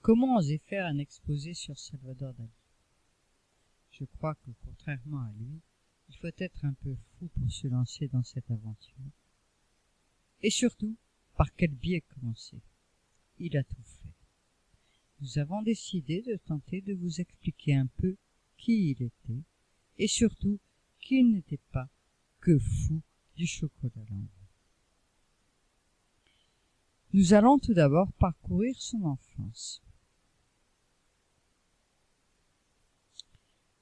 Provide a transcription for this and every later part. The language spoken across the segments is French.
Comment oser faire un exposé sur Salvador Dali? Je crois que, contrairement à lui, il faut être un peu fou pour se lancer dans cette aventure. Et surtout, par quel biais commencer? Il a tout fait. Nous avons décidé de tenter de vous expliquer un peu qui il était, et surtout qu'il n'était pas que fou du chocolat Landry. Nous allons tout d'abord parcourir son enfance.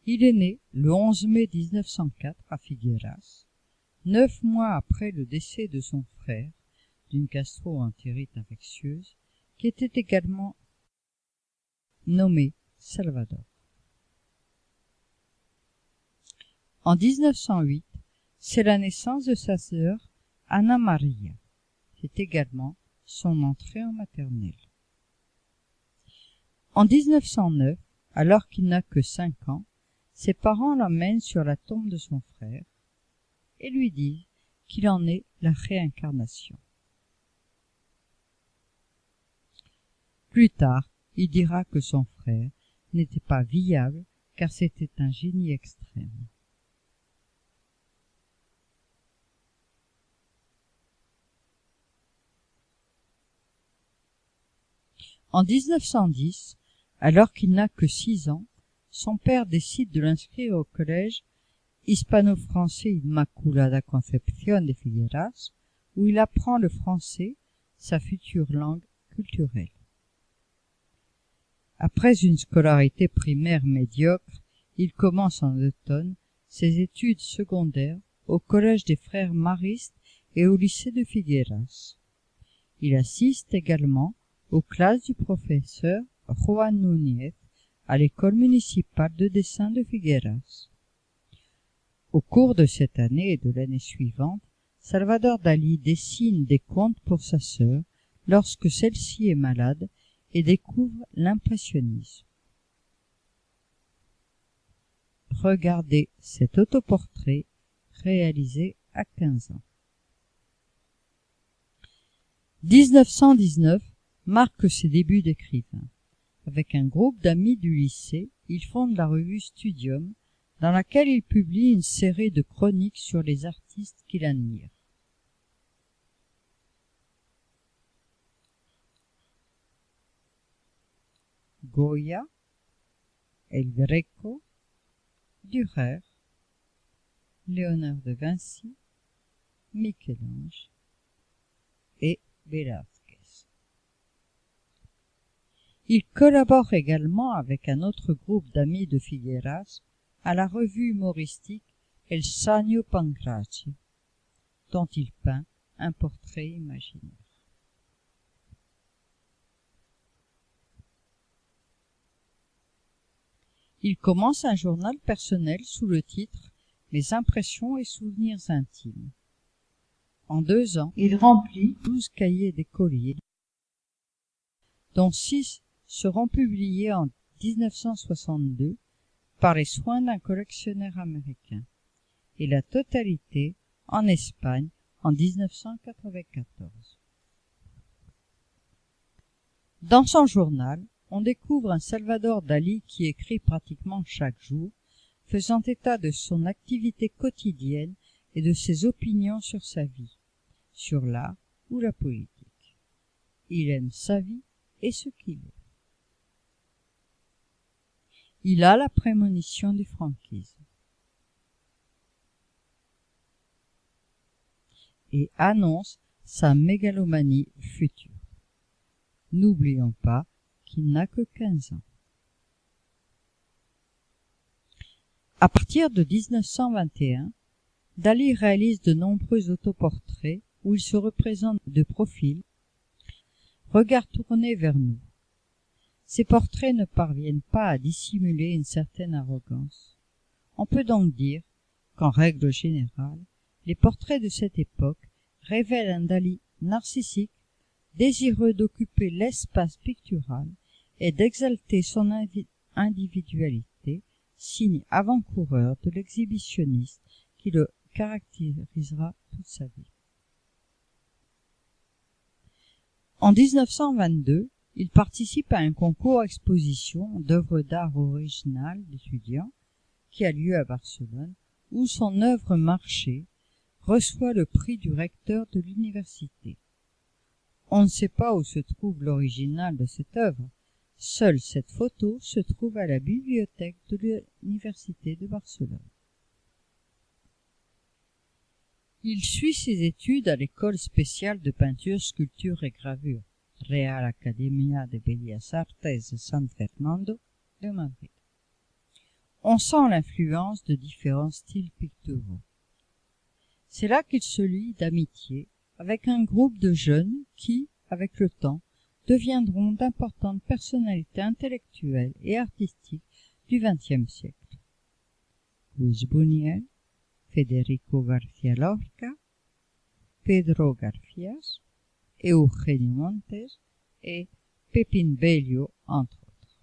Il est né le 11 mai 1904 à Figueras, 9 mois après le décès de son frère d'une gastro-entérite infectieuse, qui était également nommé Salvador. En 1908, c'est la naissance de sa sœur Ana Maria. C'est également son entrée en maternelle. En 1909, alors qu'il n'a que 5 ans, ses parents l'emmènent sur la tombe de son frère et lui disent qu'il en est la réincarnation. Plus tard, il dira que son frère n'était pas viable car c'était un génie extrême. En 1910, alors qu'il n'a que 6 ans, son père décide de l'inscrire au collège hispano-français Immaculada Concepción de Figueras, où il apprend le français, sa future langue culturelle. Après une scolarité primaire médiocre, il commence en automne ses études secondaires au collège des frères maristes et au lycée de Figueras. Il assiste également aux classes du professeur Juan Núñez à l'école municipale de dessin de Figueras. Au cours de cette année et de l'année suivante, Salvador Dali dessine des contes pour sa sœur lorsque celle-ci est malade et découvre l'impressionnisme. Regardez cet autoportrait réalisé à 15 ans. 1919 marque ses débuts d'écrivain. Avec un groupe d'amis du lycée, il fonde la revue Studium, dans laquelle il publie une série de chroniques sur les artistes qu'il admire. Goya, El Greco, Dürer, Léonard de Vinci, Michel-Ange et Velázquez. Il collabore également avec un autre groupe d'amis de Figueras à la revue humoristique El Sagno Pancraci, dont il peint un portrait imaginaire. Il commence un journal personnel sous le titre « Mes impressions et souvenirs intimes ». En 2 ans, il remplit 12 cahiers d'écoliers, dont 6 seront publiés en 1962 par les soins d'un collectionneur américain, et la totalité en Espagne en 1994. Dans son journal, on découvre un Salvador Dali qui écrit pratiquement chaque jour, faisant état de son activité quotidienne et de ses opinions sur sa vie, sur l'art ou la politique. Il aime sa vie et ce qu'il est. Il a la prémonition du franquisme et annonce sa mégalomanie future. N'oublions pas qu'il n'a que 15 ans. À partir de 1921, Dali réalise de nombreux autoportraits où il se représente de profil, regard tourné vers nous. Ces portraits ne parviennent pas à dissimuler une certaine arrogance. On peut donc dire qu'en règle générale, les portraits de cette époque révèlent un Dali narcissique, désireux d'occuper l'espace pictural et d'exalter son individualité, signe avant-coureur de l'exhibitionnisme qui le caractérisera toute sa vie. En 1922, Il participe à un concours exposition d'œuvres d'art originales d'étudiants qui a lieu à Barcelone, où son œuvre Marché reçoit le prix du recteur de l'université. On ne sait pas où se trouve l'original de cette œuvre. Seule cette photo se trouve à la bibliothèque de l'université de Barcelone. Il suit ses études à l'école spéciale de peinture, sculpture et gravure, Real Academia de Bellas Artes de San Fernando de Madrid. On sent l'influence de différents styles picturaux. C'est là qu'il se lie d'amitié avec un groupe de jeunes qui, avec le temps, deviendront d'importantes personnalités intellectuelles et artistiques du XXe siècle. Luis Buñuel, Federico García Lorca, Pedro Garfias, Eugenio Montes et Pépin Bello, entre autres.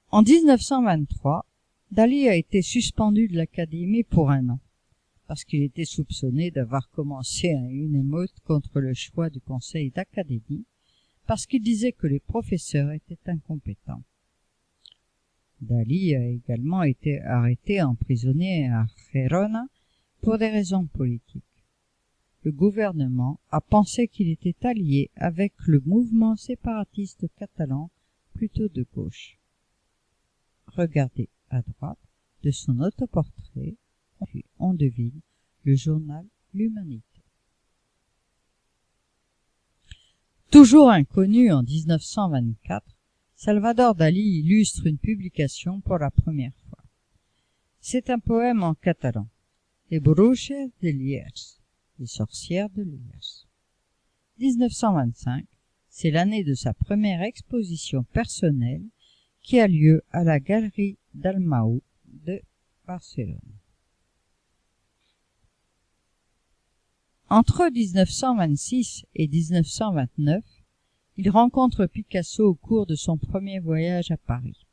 En 1923, Dalí a été suspendu de l'Académie pour 1 an, parce qu'il était soupçonné d'avoir commencé une émeute contre le choix du conseil d'académie, parce qu'il disait que les professeurs étaient incompétents. Dalí a également été arrêté et emprisonné à Gerona pour des raisons politiques. Le gouvernement a pensé qu'il était allié avec le mouvement séparatiste catalan, plutôt de gauche. Regardez à droite de son autoportrait, on devine le journal L'Humanité. Toujours inconnu en 1924, Salvador Dalí illustre une publication pour la première fois. C'est un poème en catalan, Les bruixes de Llers, les sorcières de Llers. 1925, c'est l'année de sa première exposition personnelle qui a lieu à la Galerie Dalmau de Barcelone. Entre 1926 et 1929, il rencontre Picasso au cours de son premier voyage à Paris.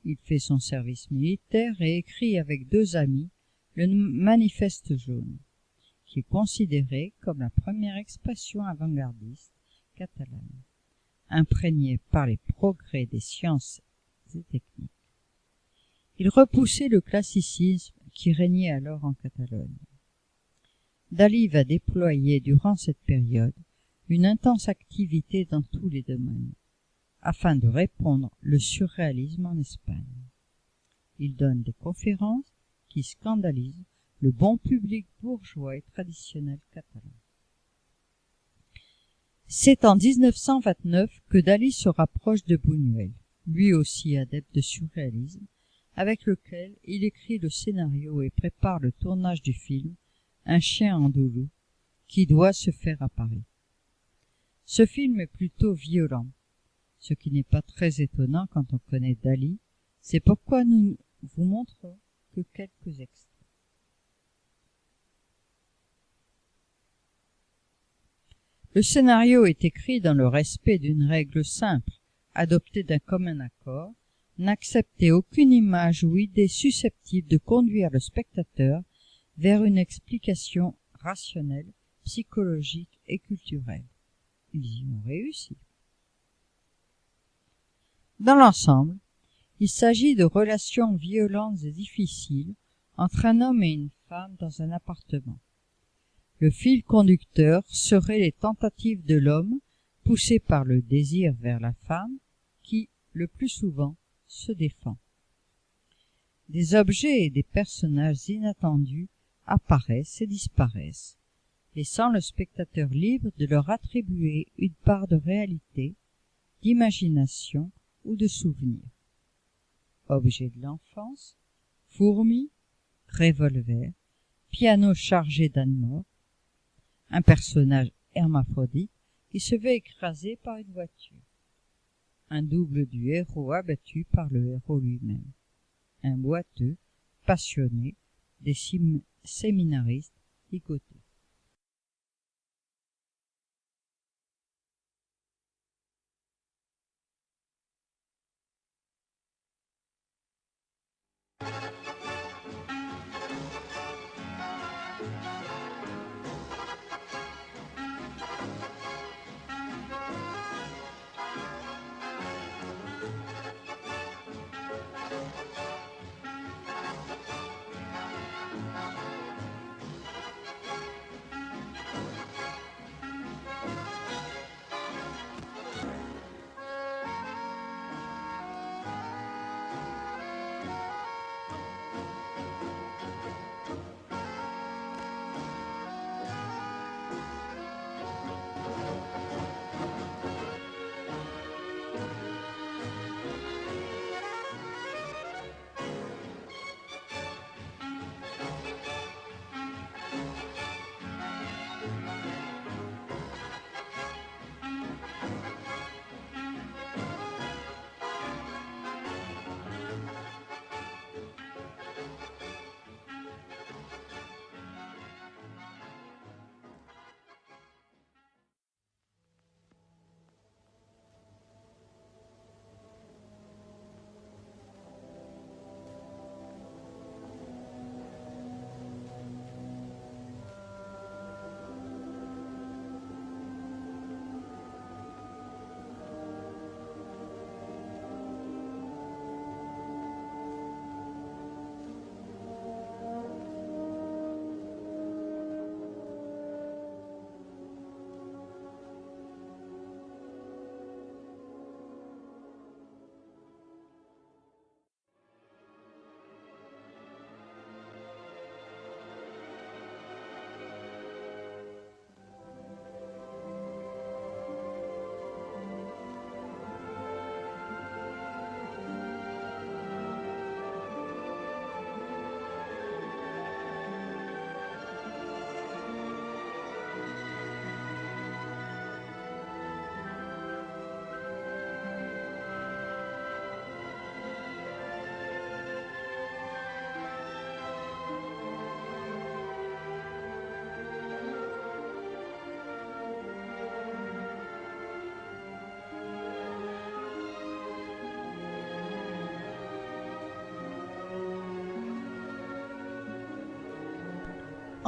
Il fait son service militaire et écrit avec 2 amis le Manifeste jaune, qui est considéré comme la première expression avant-gardiste catalane, imprégnée par les progrès des sciences et techniques. Il repoussait le classicisme qui régnait alors en Catalogne. Dalí va déployer durant cette période une intense activité dans tous les domaines, afin de répandre le surréalisme en Espagne. Il donne des conférences qui scandalisent le bon public bourgeois et traditionnel catalan. C'est en 1929 que Dalí se rapproche de Buñuel, lui aussi adepte de surréalisme, avec lequel il écrit le scénario et prépare le tournage du film Un chien andalou, qui doit se faire à Paris. Ce film est plutôt violent, ce qui n'est pas très étonnant quand on connaît Dalí, c'est pourquoi nous vous montrons que quelques extraits. Le scénario est écrit dans le respect d'une règle simple, adoptée d'un commun accord, n'accepter aucune image ou idée susceptible de conduire le spectateur vers une explication rationnelle, psychologique et culturelle. Ils y ont réussi. Dans l'ensemble, il s'agit de relations violentes et difficiles entre un homme et une femme dans un appartement. Le fil conducteur serait les tentatives de l'homme, poussé par le désir vers la femme, qui, le plus souvent, se défend. Des objets et des personnages inattendus apparaissent et disparaissent, laissant le spectateur libre de leur attribuer une part de réalité, d'imagination ou de souvenir. Objets de l'enfance, fourmis, revolver, piano chargé d'âne mort, un personnage hermaphrodite qui se fait écraser par une voiture, un double du héros abattu par le héros lui-même, un boiteux, passionné, des séminaristes ligotés.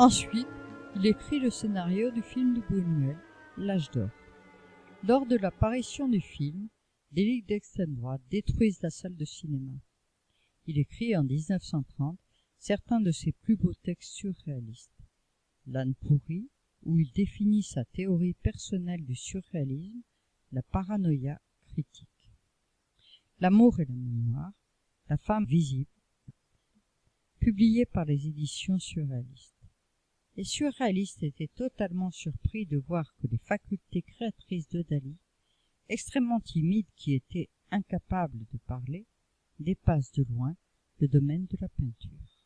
Ensuite, il écrit le scénario du film de Buñuel, L'Âge d'or. Lors de l'apparition du film, des ligues d'extrême droite détruisent la salle de cinéma. Il écrit en 1930 certains de ses plus beaux textes surréalistes. L'âne pourri, où il définit sa théorie personnelle du surréalisme, la paranoïa critique. L'amour et la mémoire, la femme visible, publié par les éditions surréalistes. Les surréalistes étaient totalement surpris de voir que les facultés créatrices de Dali, extrêmement timide qui était incapable de parler, dépassent de loin le domaine de la peinture.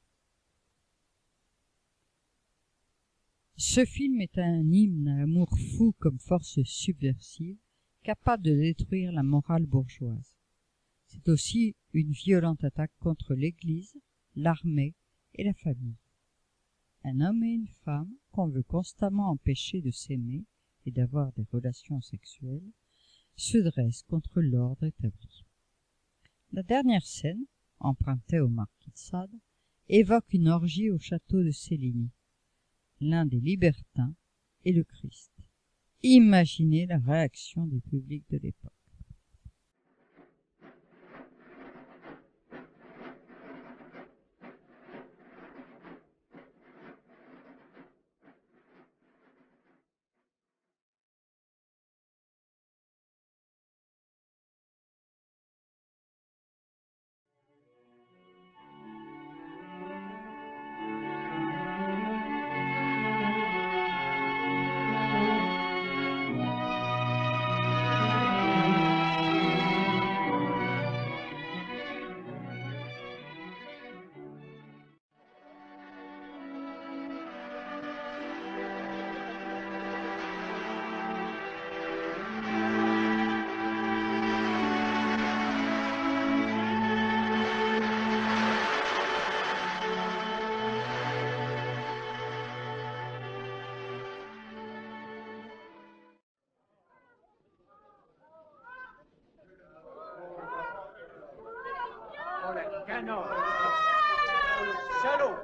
Ce film est un hymne à l'amour fou comme force subversive, capable de détruire la morale bourgeoise. C'est aussi une violente attaque contre l'Église, l'armée et la famille. Un homme et une femme qu'on veut constamment empêcher de s'aimer et d'avoir des relations sexuelles se dressent contre l'ordre établi. La dernière scène, empruntée au marquis de Sade, évoque une orgie au château de Céligny. L'un des libertins est le Christ. Imaginez la réaction du public de l'époque. Canon. Salaud.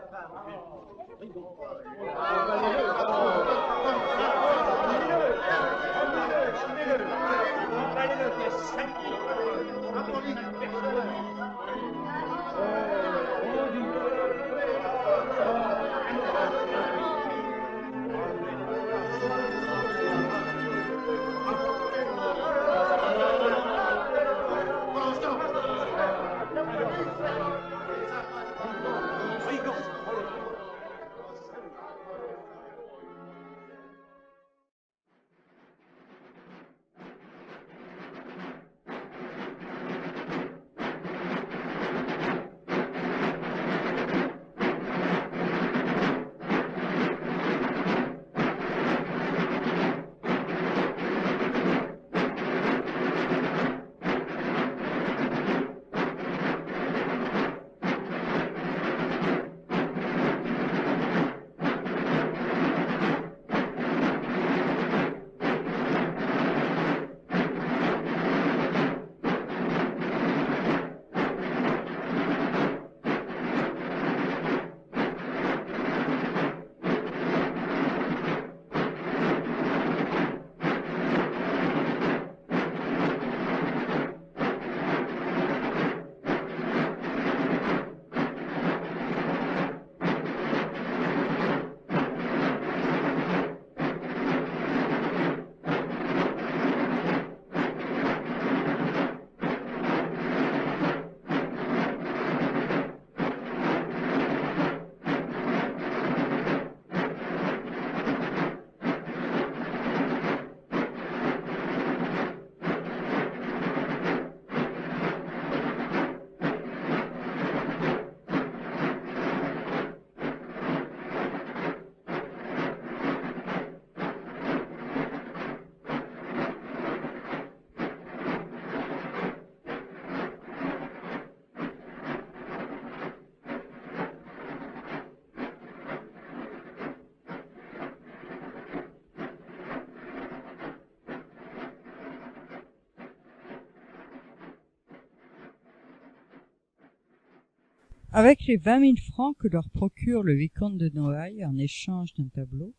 Avec les 20 000 francs que leur procure le vicomte de Noailles en échange d'un tableau,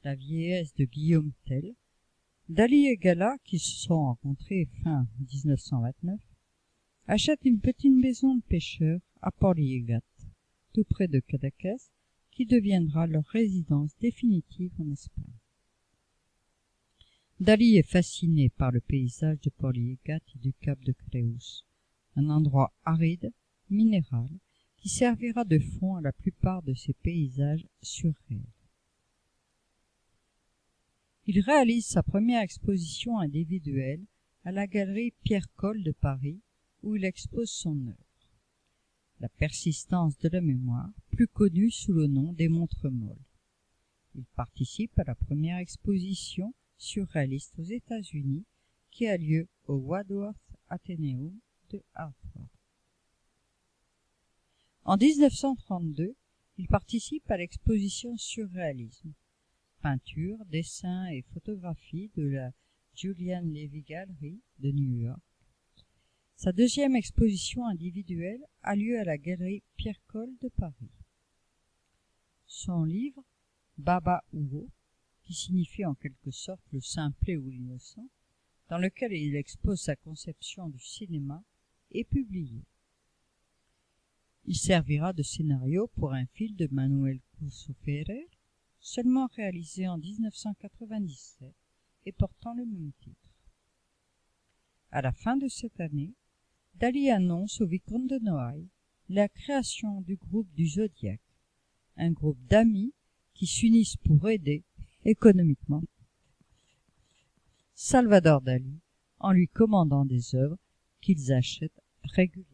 La vieillesse de Guillaume Tell, Dali et Gala, qui se sont rencontrés fin 1929, achètent une petite maison de pêcheurs à Port-Liégat, tout près de Cadaqués, qui deviendra leur résidence définitive en Espagne. Dali est fasciné par le paysage de Port-Liégat et du cap de Creus, un endroit aride, minéral, qui servira de fond à la plupart de ses paysages surréels. Il réalise sa première exposition individuelle à la galerie Pierre Colle de Paris, où il expose son œuvre, La persistance de la mémoire, plus connue sous le nom des Montres molles. Il participe à la première exposition surréaliste aux États-Unis qui a lieu au Wadsworth Atheneum de Hartford. En 1932, il participe à l'exposition Surréalisme, peinture, dessin et photographie de la Julian Levy Gallery de New York. Sa deuxième exposition individuelle a lieu à la galerie Pierre Colle de Paris. Son livre Baba Hugo, qui signifie en quelque sorte le simplet ou l'innocent, dans lequel il expose sa conception du cinéma, est publié. Il servira de scénario pour un film de Manuel Curcio Ferrer, seulement réalisé en 1997 et portant le même titre. À la fin de cette année, Dali annonce au vicomte de Noailles la création du groupe du Zodiaque, un groupe d'amis qui s'unissent pour aider économiquement Salvador Dali en lui commandant des œuvres qu'ils achètent régulièrement.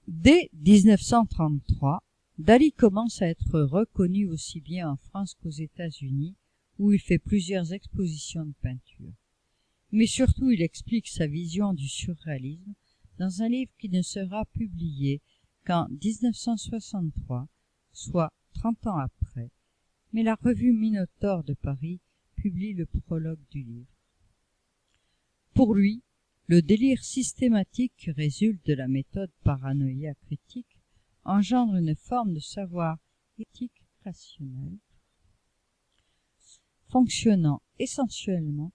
Dès 1933, Dali commence à être reconnu aussi bien en France qu'aux États-Unis, où il fait plusieurs expositions de peinture. Mais surtout, il explique sa vision du surréalisme dans un livre qui ne sera publié qu'en 1963, soit 30 ans après, mais la revue Minotaure de Paris publie le prologue du livre. Pour lui, le délire systématique qui résulte de la méthode paranoïa critique engendre une forme de savoir éthique rationnel, fonctionnant essentiellement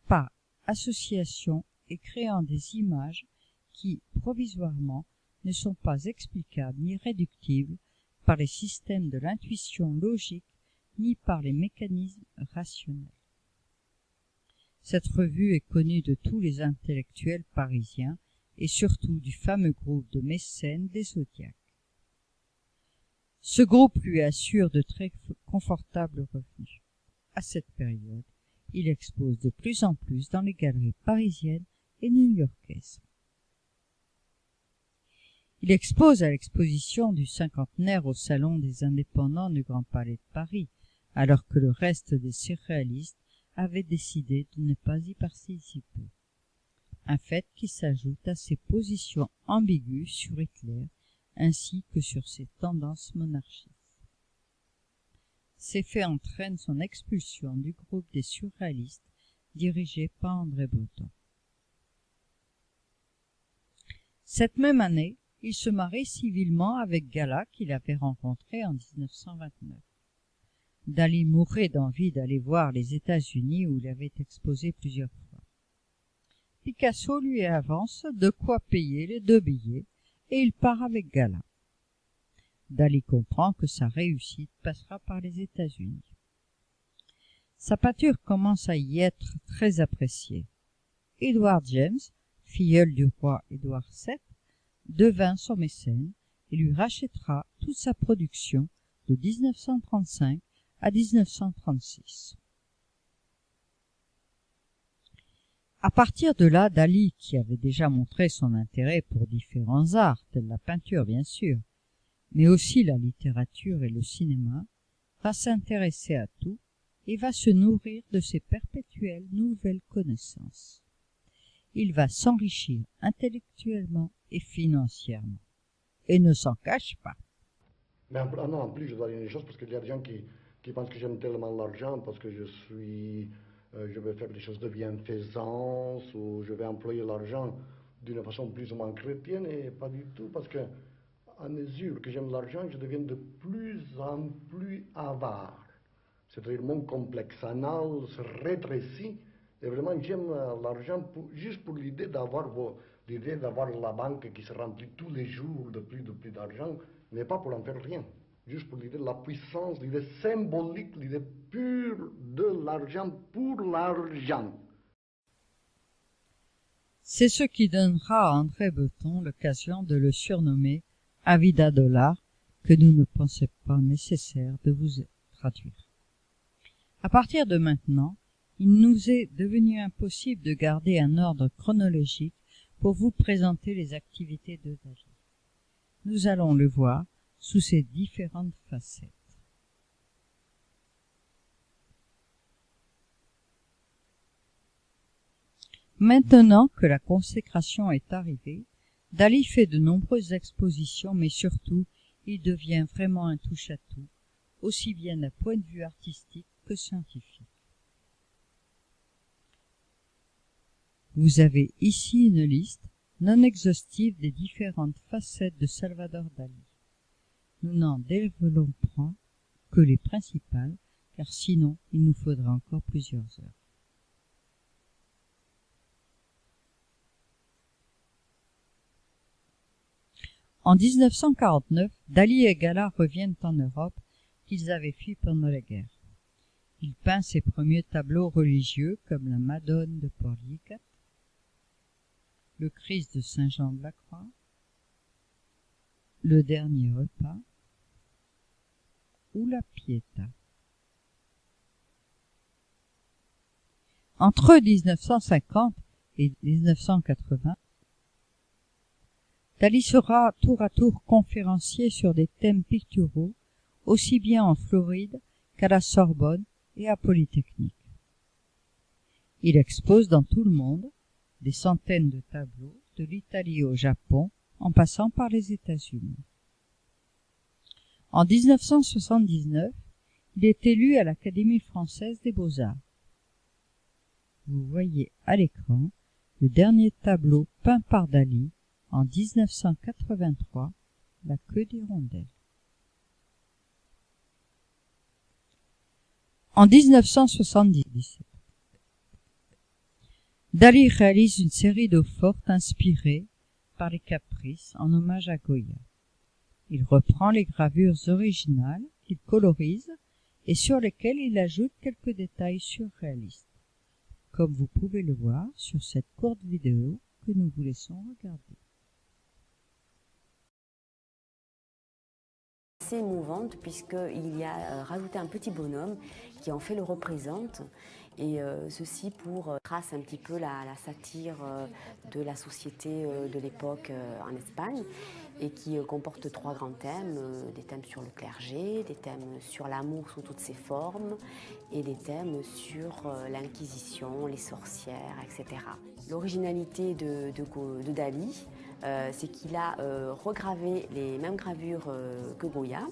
par association et créant des images qui, provisoirement, ne sont pas explicables ni réductibles par les systèmes de l'intuition logique ni par les mécanismes rationnels. Cette revue est connue de tous les intellectuels parisiens et surtout du fameux groupe de mécènes des Zodiaques. Ce groupe lui assure de très confortables revenus. À cette période, il expose de plus en plus dans les galeries parisiennes et new-yorkaises. Il expose à l'exposition du cinquantenaire au Salon des Indépendants du Grand Palais de Paris, alors que le reste des surréalistes avait décidé de ne pas y participer. Un fait qui s'ajoute à ses positions ambiguës sur Hitler ainsi que sur ses tendances monarchistes. Ces faits entraînent son expulsion du groupe des surréalistes dirigé par André Breton. Cette même année, il se marie civilement avec Gala qu'il avait rencontré en 1929. Dali mourait d'envie d'aller voir les États-Unis où il avait exposé plusieurs fois. Picasso lui avance de quoi payer les 2 billets et il part avec Gala. Dali comprend que sa réussite passera par les États-Unis. Sa peinture commence à y être très appréciée. Edward James, filleul du roi Édouard VII, devint son mécène et lui rachètera toute sa production de 1935 à 1936. À partir de là, Dali, qui avait déjà montré son intérêt pour différents arts, tels la peinture bien sûr, mais aussi la littérature et le cinéma, va s'intéresser à tout et va se nourrir de ces perpétuelles nouvelles connaissances. Il va s'enrichir intellectuellement et financièrement, et ne s'en cache pas. Mais non, en plus, je dois dire une chose parce qu'il y a des gens qui pensent que j'aime tellement l'argent parce que je suis je vais faire des choses de bienfaisance ou je vais employer l'argent d'une façon plus ou moins chrétienne et pas du tout parce que à mesure que j'aime l'argent, je deviens de plus en plus avare. C'est-à-dire mon complexe anal se rétrécit et vraiment j'aime l'argent juste pour l'idée d'avoir la banque qui se remplit tous les jours de plus d'argent, mais pas pour en faire rien. Juste pour l'idée de la puissance, l'idée symbolique, l'idée pure de l'argent pour l'argent. C'est ce qui donnera à André Breton l'occasion de le surnommer Avida Dollar, que nous ne pensons pas nécessaire de vous traduire. À partir de maintenant, il nous est devenu impossible de garder un ordre chronologique pour vous présenter les activités de Dali. Nous allons le voir sous ses différentes facettes. Maintenant que la consécration est arrivée, Dali fait de nombreuses expositions, mais surtout, il devient vraiment un touche-à-tout, aussi bien d'un point de vue artistique que scientifique. Vous avez ici une liste non exhaustive des différentes facettes de Salvador Dali. Nous n'en développons que les principales, car sinon il nous faudra encore plusieurs heures. En 1949, Dali et Gala reviennent en Europe qu'ils avaient fui pendant la guerre. Il peint ses premiers tableaux religieux comme la Madone de Porlicat, le Christ de Saint-Jean de la Croix, le Dernier Repas ou la Pietà. Entre 1950 et 1980, Dali sera tour à tour conférencier sur des thèmes picturaux, aussi bien en Floride qu'à la Sorbonne et à Polytechnique. Il expose dans tout le monde des centaines de tableaux, de l'Italie au Japon, en passant par les États-Unis. En 1979, il est élu à l'Académie française des beaux-arts. Vous voyez à l'écran le dernier tableau peint par Dali en 1983, La queue d'hirondelle. En 1977, Dali réalise une série d'eaux-fortes inspirées par les caprices en hommage à Goya. Il reprend les gravures originales qu'il colorise et sur lesquelles il ajoute quelques détails surréalistes, comme vous pouvez le voir sur cette courte vidéo que nous vous laissons regarder. C'est émouvante puisqu'il y a rajouté un petit bonhomme qui en fait le représente et ceci pour trace un petit peu la satire de la société de l'époque en Espagne et qui comporte 3 grands thèmes, des thèmes sur le clergé, des thèmes sur l'amour sous toutes ses formes et des thèmes sur l'Inquisition, les sorcières, etc. L'originalité de Dali, c'est qu'il a regravé les mêmes gravures que Goya,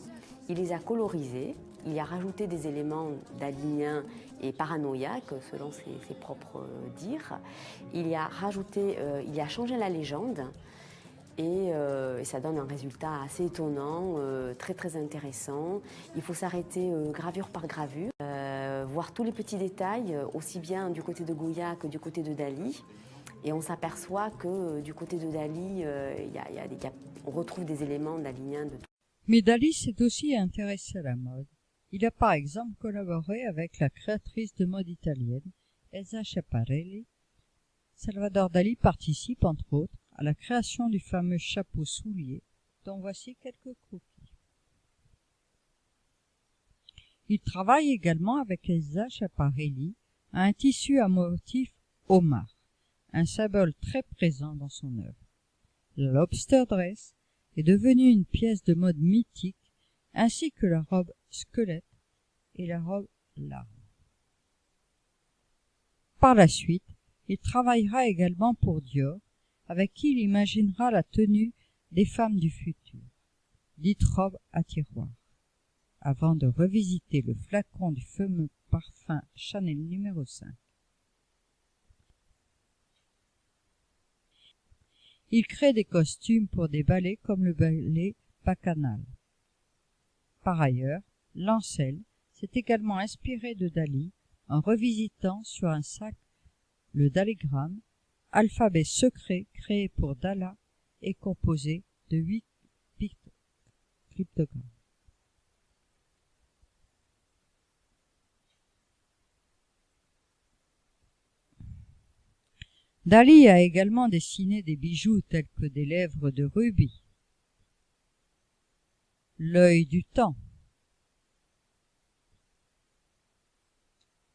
il les a colorisées, il y a rajouté des éléments dalinien et paranoïaque, selon ses propres dires. Il y a changé la légende et ça donne un résultat assez étonnant, très intéressant. Il faut s'arrêter gravure par gravure, voir tous les petits détails, aussi bien du côté de Goya que du côté de Dali. Et on s'aperçoit que du côté de Dali, on retrouve des éléments daliniens de tout. Mais Dali s'est aussi intéressé à la mode. Il a par exemple collaboré avec la créatrice de mode italienne, Elsa Schiaparelli. Salvador Dali participe, entre autres, à la création du fameux chapeau soulier, dont voici quelques croquis. Il travaille également avec Elsa Schiaparelli à un tissu à motif homard, un symbole très présent dans son œuvre. La lobster dress est devenue une pièce de mode mythique, ainsi que la robe squelette et la robe larme. Par la suite, il travaillera également pour Dior, avec qui il imaginera la tenue des femmes du futur, dite robe à tiroir, avant de revisiter le flacon du fameux parfum Chanel numéro 5. Il crée des costumes pour des ballets comme le ballet Bacchanal. Par ailleurs, Lancel s'est également inspiré de Dali en revisitant sur un sac le dallégramme, alphabet secret créé pour Dalla et composé de 8 cryptogrammes. Dali a également dessiné des bijoux tels que des lèvres de rubis, l'œil du temps,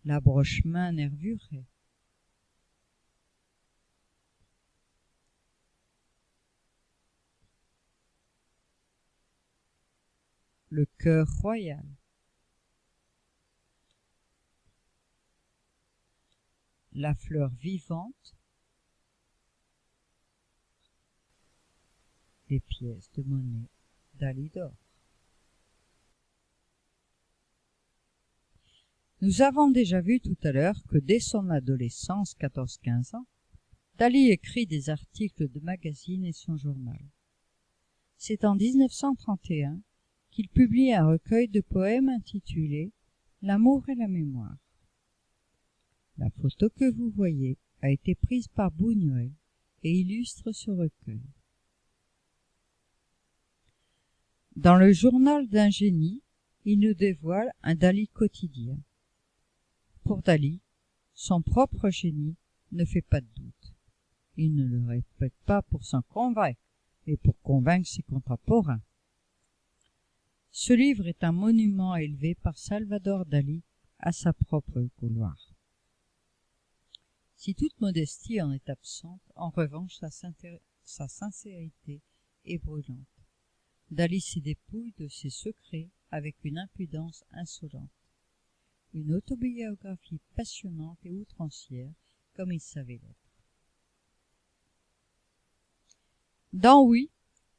la broche-main nervurée, le cœur royal, la fleur vivante, les pièces de monnaie Dali d'or. Nous avons déjà vu tout à l'heure que dès son adolescence, 14-15 ans, Dali écrit des articles de magazines et son journal. C'est en 1931 qu'il publie un recueil de poèmes intitulé « L'amour et la mémoire ». La photo que vous voyez a été prise par Buñuel et illustre ce recueil. Dans le journal d'un génie, il nous dévoile un Dali quotidien. Pour Dali, son propre génie ne fait pas de doute. Il ne le répète pas pour s'en convaincre, mais pour convaincre ses contemporains. Ce livre est un monument élevé par Salvador Dali à sa propre gloire. Si toute modestie en est absente, en revanche sa sincérité est brûlante. Dali se dépouille de ses secrets avec une impudence insolente. Une autobiographie passionnante et outrancière, comme il savait l'être. Dans Oui,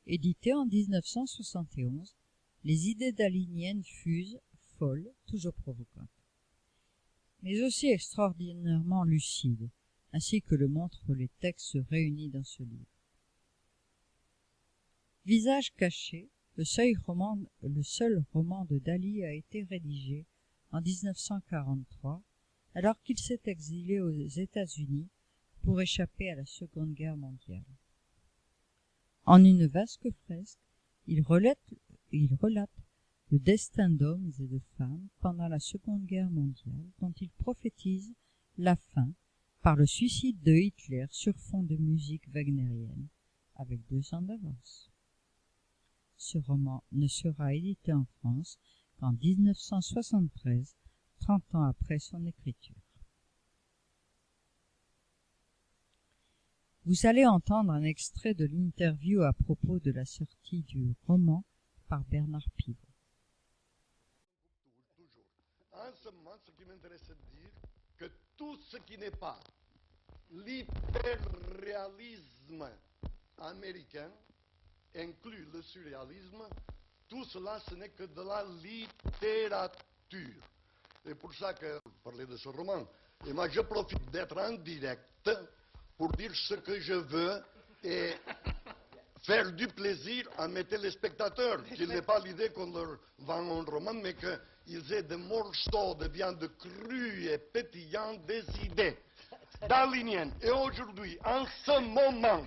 édité en 1971, les idées daliniennes fusent, folles, toujours provocantes, mais aussi extraordinairement lucides, ainsi que le montrent les textes réunis dans ce livre. Visage caché, le seul roman de Dali a été rédigé en 1943, alors qu'il s'est exilé aux États-Unis pour échapper à la Seconde Guerre mondiale. En une vaste fresque, il relate le destin d'hommes et de femmes pendant la Seconde Guerre mondiale, dont il prophétise la fin par le suicide de Hitler sur fond de musique wagnérienne, avec 2 ans d'avance. Ce roman ne sera édité en France qu'en 1973, 30 ans après son écriture. Vous allez entendre un extrait de l'interview à propos de la sortie du roman par Bernard Pivot. En ce moment, ce qui m'intéresse de dire que tout ce qui n'est pas l'hyperréalisme américain, inclut le surréalisme, tout cela ce n'est que de la littérature. C'est pour ça que je parlais de ce roman. Et moi je profite d'être en direct pour dire ce que je veux et faire du plaisir à mes téléspectateurs, qu'il n'ait pas l'idée qu'on leur vend un roman, mais qu'ils aient des morceaux de viande crue et pétillant des idées daliniennes. Et aujourd'hui, en ce moment,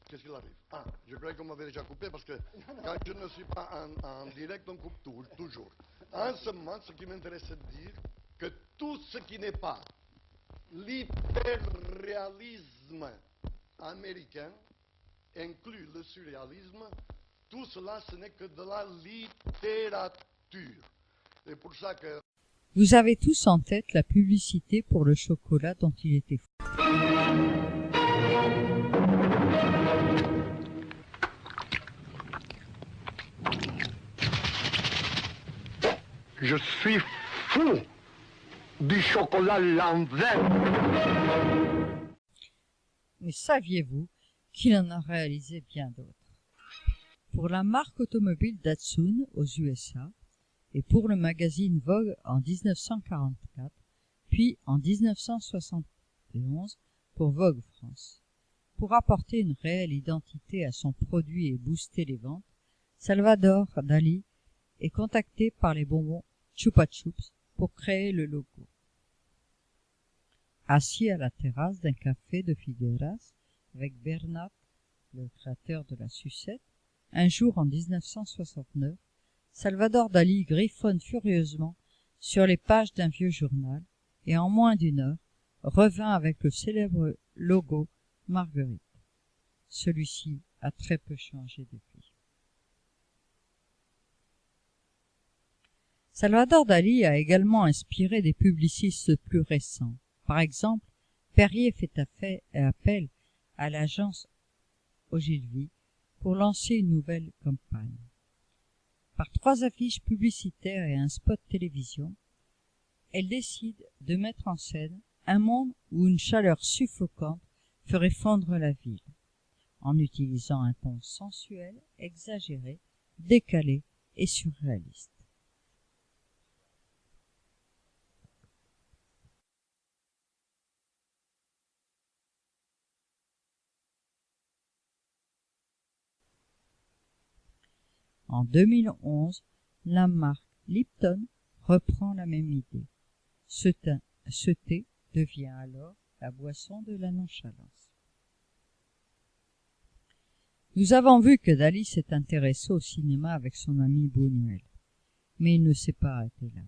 qu'est-ce qu'il arrive? Ah, je croyais qu'on m'avait déjà coupé parce que quand je ne suis pas en direct, on coupe toujours. En ce moment, ce qui m'intéresse c'est de dire que tout ce qui n'est pas l'hyperréalisme américain, inclut le surréalisme, tout cela ce n'est que de la littérature. C'est pour ça que... Vous avez tous en tête la publicité pour le chocolat dont il était fou. Je suis fou du chocolat l'envers. Mais saviez-vous qu'il en a réalisé bien d'autres? Pour la marque automobile Datsun aux USA et pour le magazine Vogue en 1944, puis en 1971 pour Vogue France. Pour apporter une réelle identité à son produit et booster les ventes, Salvador Dali est contacté par les bonbons Chupa Chups pour créer le logo. Assis à la terrasse d'un café de Figueras avec Bernat, le créateur de la sucette, un jour en 1969, Salvador Dali griffonne furieusement sur les pages d'un vieux journal et en moins d'une heure revint avec le célèbre logo Marguerite. Celui-ci a très peu changé depuis. Salvador Dali a également inspiré des publicistes plus récents. Par exemple, Perrier fait appel à l'agence Ogilvy pour lancer une nouvelle campagne. Par 3 affiches publicitaires et un spot télévision, elle décide de mettre en scène un monde où une chaleur suffocante ferait fondre la ville, en utilisant un ton sensuel, exagéré, décalé et surréaliste. En 2011, la marque Lipton reprend la même idée. Ce thé devient alors la boisson de la nonchalance. Nous avons vu que Dali s'est intéressé au cinéma avec son ami Buñuel, mais il ne s'est pas arrêté là.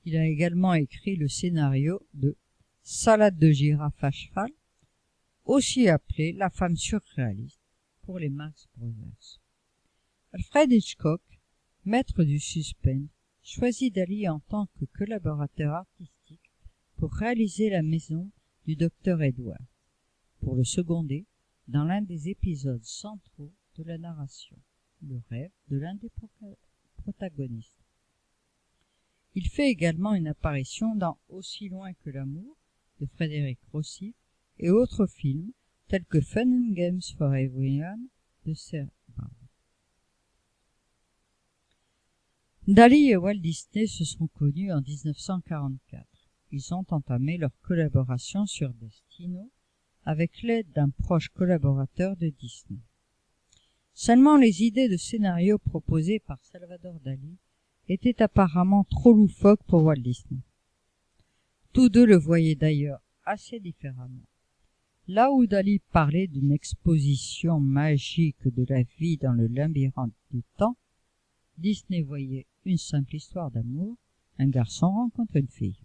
Il a également écrit le scénario de Salade de girafe à cheval, aussi appelé La femme surréaliste, pour les Marx Brothers. Alfred Hitchcock, maître du suspense, choisit Dali en tant que collaborateur artistique pour réaliser La maison du docteur Edward, pour le seconder dans l'un des épisodes centraux de la narration, le rêve de l'un des protagonistes. Il fait également une apparition dans Aussi loin que l'amour de Frédéric Rossi et autres films tels que Fun and Games for Everyone de Serge Brown. Dali et Walt Disney se sont connus en 1944. Ils ont entamé leur collaboration sur Destino avec l'aide d'un proche collaborateur de Disney. Seulement les idées de scénario proposées par Salvador Dali étaient apparemment trop loufoques pour Walt Disney. Tous deux le voyaient d'ailleurs assez différemment. Là où Dali parlait d'une exposition magique de la vie dans le labyrinthe du temps, Disney voyait une simple histoire d'amour, un garçon rencontre une fille.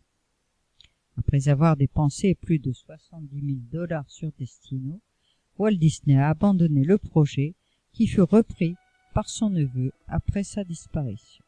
Après avoir dépensé plus de 70 000 $ sur Destino, Walt Disney a abandonné le projet qui fut repris par son neveu après sa disparition.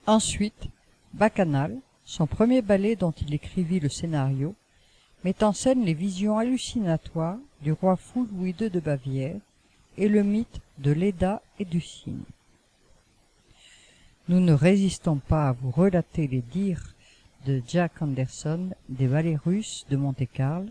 Ensuite, Bacchanal, son premier ballet dont il écrivit le scénario, met en scène les visions hallucinatoires du roi fou Louis II de Bavière et le mythe de Leda et du cygne. Nous ne résistons pas à vous relater les dires de Jack Anderson des ballets russes de Monte-Carlo.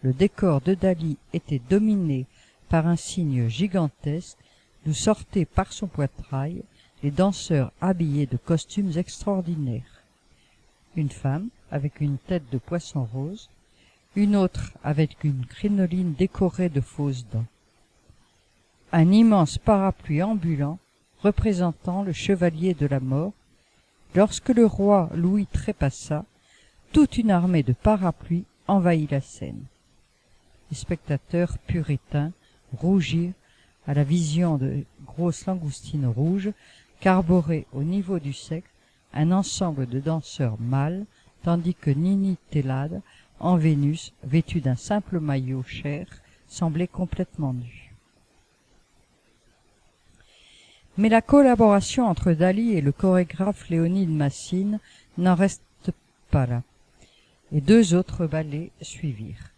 Le décor de Dali était dominé par un cygne gigantesque d'où sortaient par son poitrail les danseurs habillés de costumes extraordinaires. Une femme avec une tête de poisson rose, une autre avec une crinoline décorée de fausses dents. Un immense parapluie ambulant représentant le chevalier de la mort. Lorsque le roi Louis trépassa, toute une armée de parapluies envahit la scène. Les spectateurs puritains rougirent à la vision de grosses langoustines rouges qu'arborait au niveau du sexe un ensemble de danseurs mâles, tandis que Nini Tellade, en Vénus, vêtue d'un simple maillot chair, semblait complètement nue. Mais la collaboration entre Dali et le chorégraphe Léonide Massine n'en reste pas là, et deux autres ballets suivirent.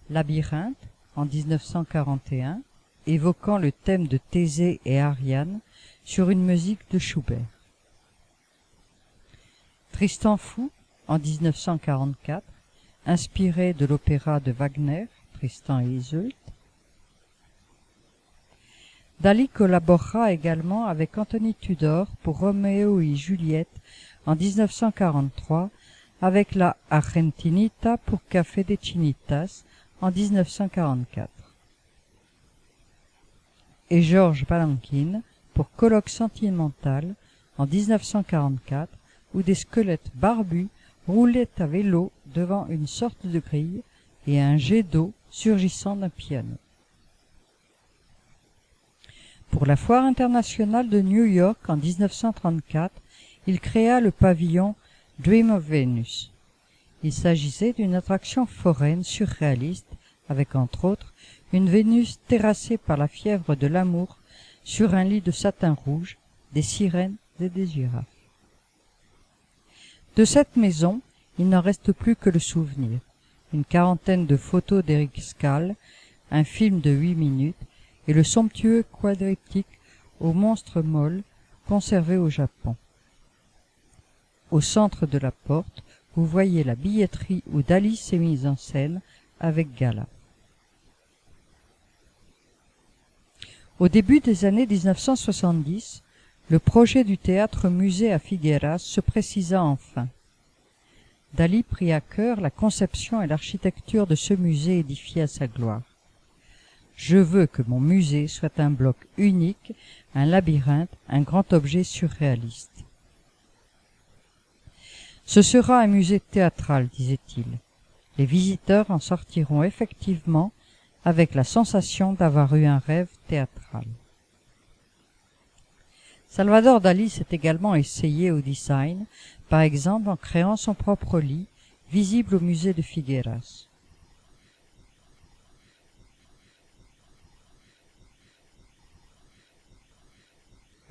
Labyrinthe, en 1941, évoquant le thème de Thésée et Ariane sur une musique de Schubert. Tristan fou, en 1944, inspiré de l'opéra de Wagner, Tristan et Isolde. Dali collaborera également avec Anthony Tudor pour Roméo et Juliette en 1943, avec la Argentinita pour Café de Chinitas en 1944. Et Georges Balanchine pour Colloque sentimental en 1944, où des squelettes barbus roulaient à vélo devant une sorte de grille et un jet d'eau surgissant d'un piano. Pour la Foire internationale de New York en 1934, il créa le pavillon Dream of Venus. Il s'agissait d'une attraction foraine surréaliste avec entre autres une Vénus terrassée par la fièvre de l'amour sur un lit de satin rouge, des sirènes et des girafes. De cette maison, il n'en reste plus que le souvenir, une quarantaine de photos d'Éric Scal, un film de 8 minutes et le somptueux quadriptyque aux monstres molles conservé au Japon. Au centre de la porte, vous voyez la billetterie où Dali s'est mise en scène avec Gala. Au début des années 1970, le projet du théâtre-musée à Figueras se précisa enfin. Dali prit à cœur la conception et l'architecture de ce musée édifié à sa gloire. Je veux que mon musée soit un bloc unique, un labyrinthe, un grand objet surréaliste. Ce sera un musée théâtral, disait-il. Les visiteurs en sortiront effectivement avec la sensation d'avoir eu un rêve théâtral. Salvador Dali s'est également essayé au design, par exemple en créant son propre lit, visible au musée de Figueras.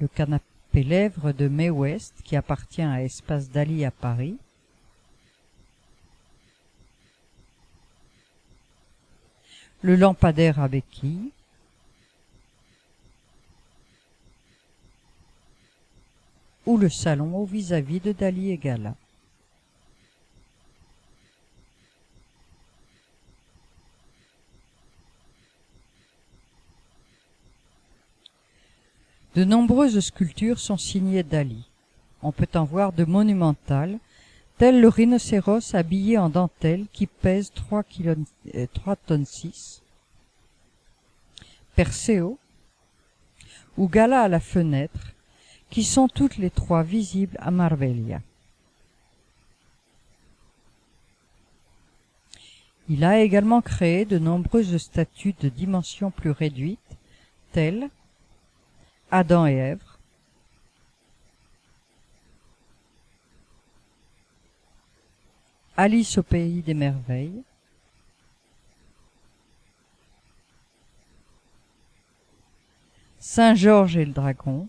Le canapé lèvres de Mae West, qui appartient à Espace Dali à Paris. Le lampadaire à béquilles. Ou le salon au vis-à-vis de Dali et Gala. De nombreuses sculptures sont signées Dali. On peut en voir de monumentales, tel le rhinocéros habillé en dentelle qui pèse 3 tonnes 6, Perseo, ou Gala à la fenêtre, qui sont toutes les trois visibles à Marbella. Il a également créé de nombreuses statues de dimensions plus réduites, telles Adam et Ève, Alice au pays des merveilles, Saint Georges et le dragon,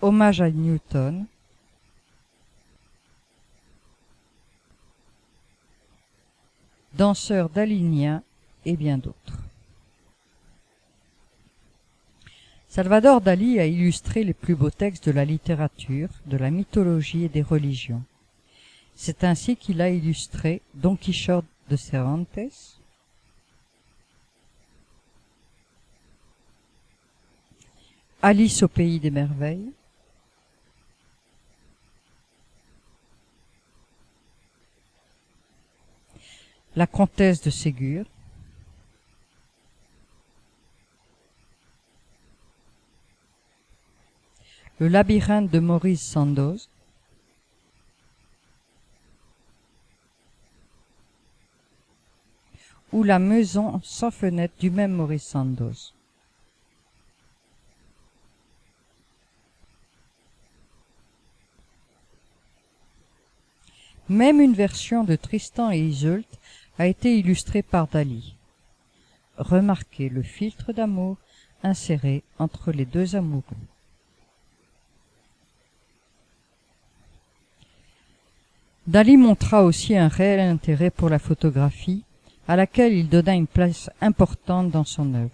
Hommage à Newton, Danseurs daliniens et bien d'autres. Salvador Dali a illustré les plus beaux textes de la littérature, de la mythologie et des religions. C'est ainsi qu'il a illustré Don Quichotte de Cervantes, Alice au pays des merveilles, La comtesse de Ségur, Le labyrinthe de Maurice Sandoz, ou La maison sans fenêtre du même Maurice Sandoz. Même une version de Tristan et Iseult a été illustrée par Dali. Remarquez le filtre d'amour inséré entre les deux amoureux. Dali montra aussi un réel intérêt pour la photographie, à laquelle il donna une place importante dans son œuvre.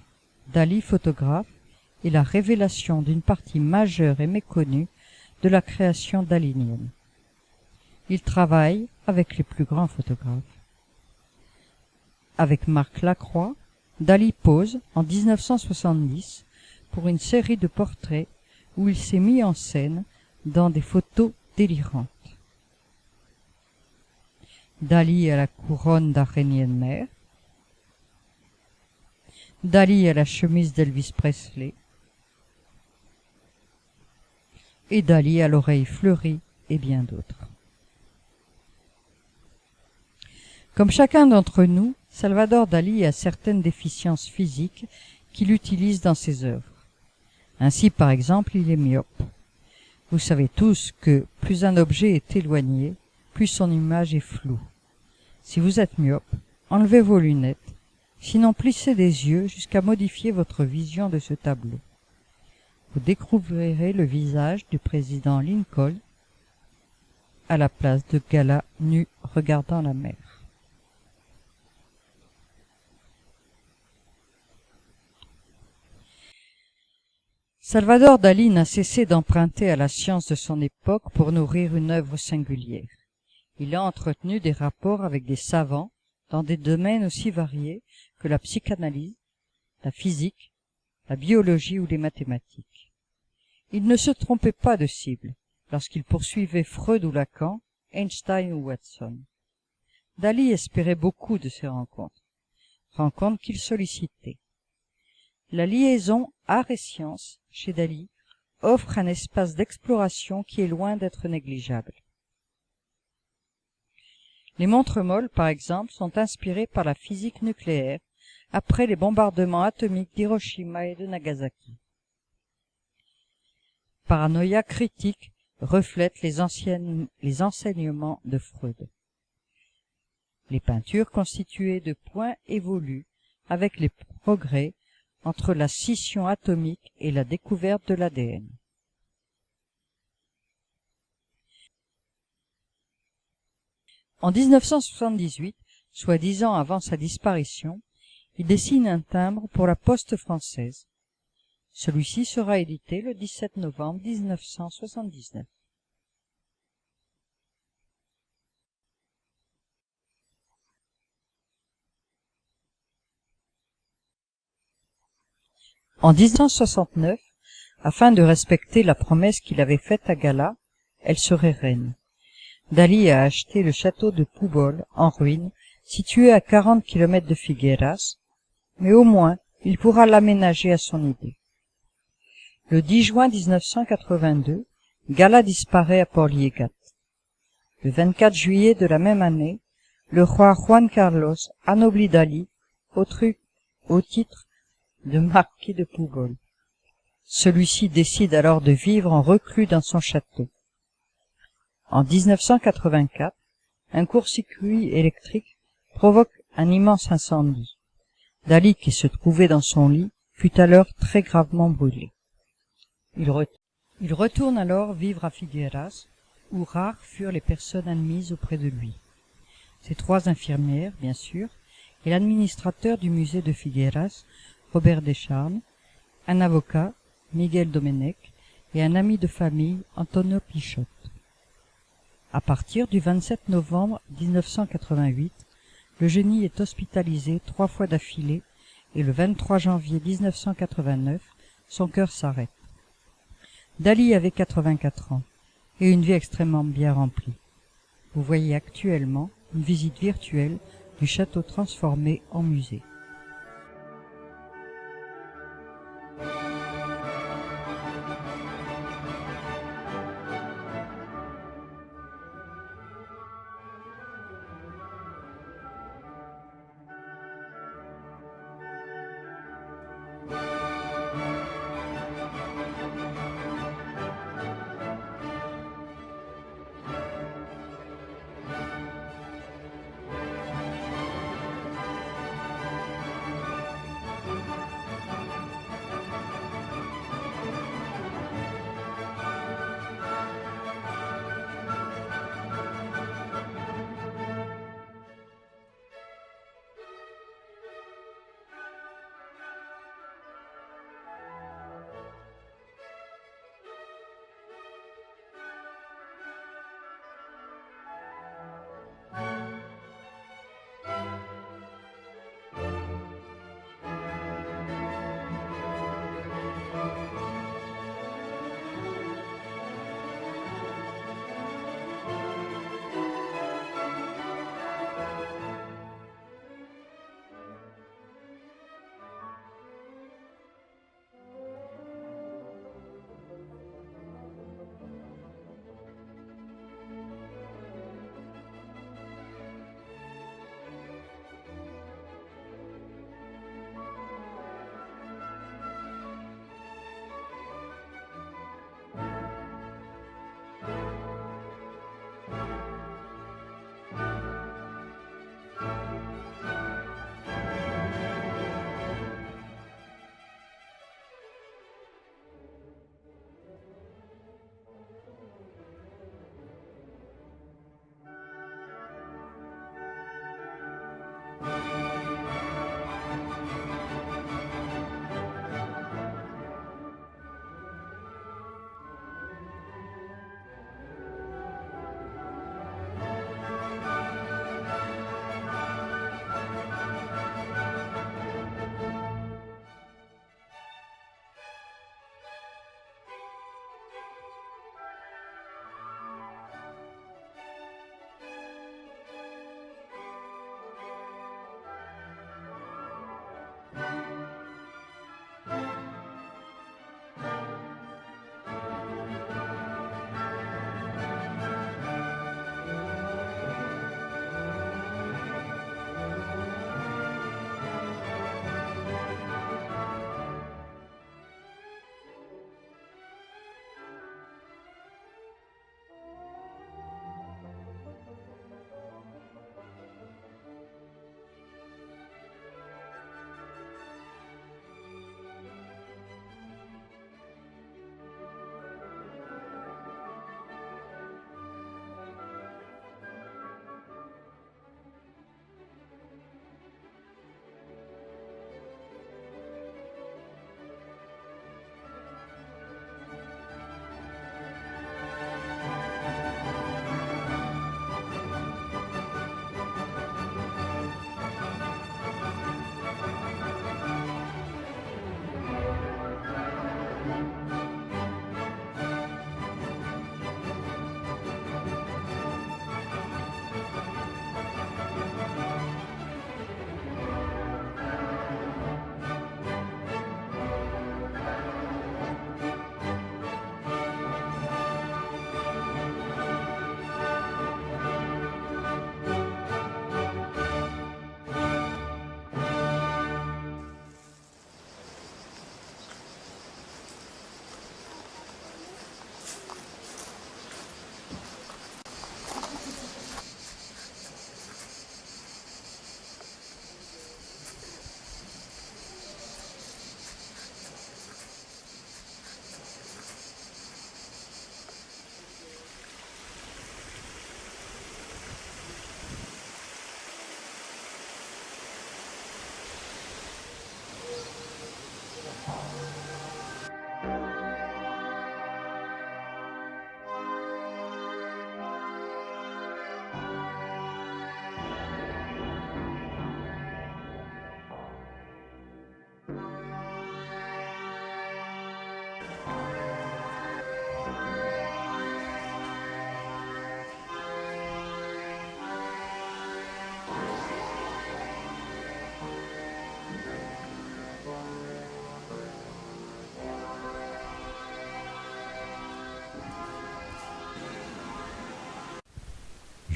Dali, photographe, est la révélation d'une partie majeure et méconnue de la création dalinienne. Il travaille avec les plus grands photographes. Avec Marc Lacroix, Dali pose en 1970 pour une série de portraits où il s'est mis en scène dans des photos délirantes. Dali à la couronne d'araignée de mer, Dali à la chemise d'Elvis Presley, et Dali à l'oreille fleurie et bien d'autres. Comme chacun d'entre nous, Salvador Dali a certaines déficiences physiques qu'il utilise dans ses œuvres. Ainsi, par exemple, il est myope. Vous savez tous que plus un objet est éloigné, plus son image est floue. Si vous êtes myope, enlevez vos lunettes, sinon plissez des yeux jusqu'à modifier votre vision de ce tableau. Vous découvrirez le visage du président Lincoln à la place de Gala nu regardant la mer. Salvador Dali n'a cessé d'emprunter à la science de son époque pour nourrir une œuvre singulière. Il a entretenu des rapports avec des savants dans des domaines aussi variés que la psychanalyse, la physique, la biologie ou les mathématiques. Il ne se trompait pas de cible lorsqu'il poursuivait Freud ou Lacan, Einstein ou Watson. Dali espérait beaucoup de ces rencontres qu'il sollicitait. La liaison art et science chez Dali offre un espace d'exploration qui est loin d'être négligeable. Les montres molles, par exemple, sont inspirées par la physique nucléaire après les bombardements atomiques d'Hiroshima et de Nagasaki. Paranoïa critique reflète les enseignements de Freud. Les peintures constituées de points évoluent avec les progrès entre la scission atomique et la découverte de l'ADN. En 1978, soit 10 ans avant sa disparition, il dessine un timbre pour la Poste française. Celui-ci sera édité le 17 novembre 1979. En 1969, afin de respecter la promesse qu'il avait faite à Gala, elle serait reine. Dali a acheté le château de Púbol, en ruine, situé à 40 km de Figueras, mais au moins il pourra l'aménager à son idée. Le 10 juin 1982, Gala disparaît à Port-Liégat. Le 24 juillet de la même année, le roi Juan Carlos anoblit Dali au titre de marquis de Púbol. Celui-ci décide alors de vivre en reclus dans son château. En 1984, un court-circuit électrique provoque un immense incendie. Dali, qui se trouvait dans son lit, fut alors très gravement brûlé. Il retourne alors vivre à Figueras, où rares furent les personnes admises auprès de lui. Ses 3 infirmières, bien sûr, et l'administrateur du musée de Figueras, Robert Descharnes, un avocat, Miguel Domenech, et un ami de famille, Antonio Pichot. À partir du 27 novembre 1988, le génie est hospitalisé 3 fois d'affilée et le 23 janvier 1989, son cœur s'arrête. Dali avait 84 ans et une vie extrêmement bien remplie. Vous voyez actuellement une visite virtuelle du château transformé en musée.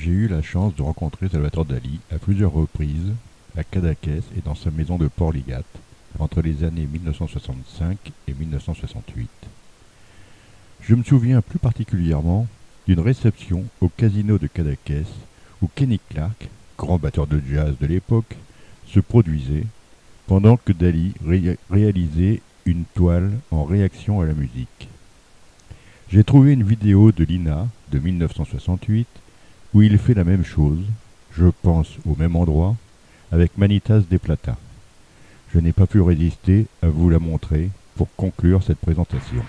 J'ai eu la chance de rencontrer Salvatore Dali à plusieurs reprises à Cadaqués et dans sa maison de Portligat entre les années 1965 et 1968. Je me souviens plus particulièrement d'une réception au casino de Cadaqués où Kenny Clarke, grand batteur de jazz de l'époque, se produisait pendant que Dali réalisait une toile en réaction à la musique. J'ai trouvé une vidéo de Lina de 1968 où il fait la même chose, je pense au même endroit, avec Manitas de Plata. Je n'ai pas pu résister à vous la montrer pour conclure cette présentation.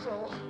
sens.